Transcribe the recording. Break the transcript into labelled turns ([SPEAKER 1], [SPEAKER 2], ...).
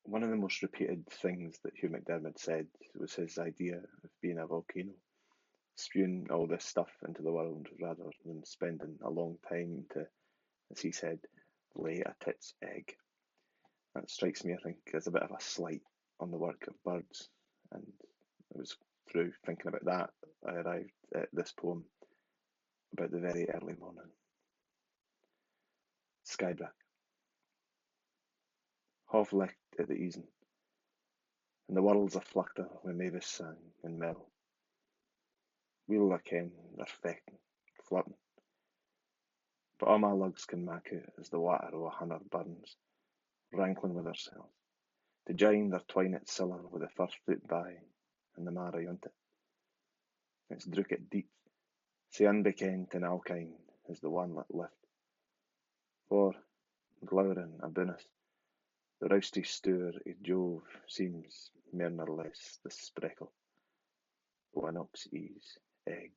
[SPEAKER 1] One of the most repeated things that Hugh McDermott said was his idea of being a volcano, spewing all this stuff into the world rather than spending a long time to, as he said, lay a tit's egg. That strikes me, I think, as a bit of a slight on the work of birds, and it was through thinking about that I arrived at this poem about the very early morning. Skybrack. Hov licht at the eason, and the world's a flutter when Mavis sang and Mel. Weel I ken they're fecking, flirting, but all my lugs can mak out as the water o' a hunter burns, rankling with ourselves, to join their twined siller with the first foot by, and the mar ayont it. It's drook it deep, sae unbekend and alkine as the one that lift. For, glowering abune us, the rousty stour o' Jove seems mair nor less the spreckle o' an ox ewe's egg.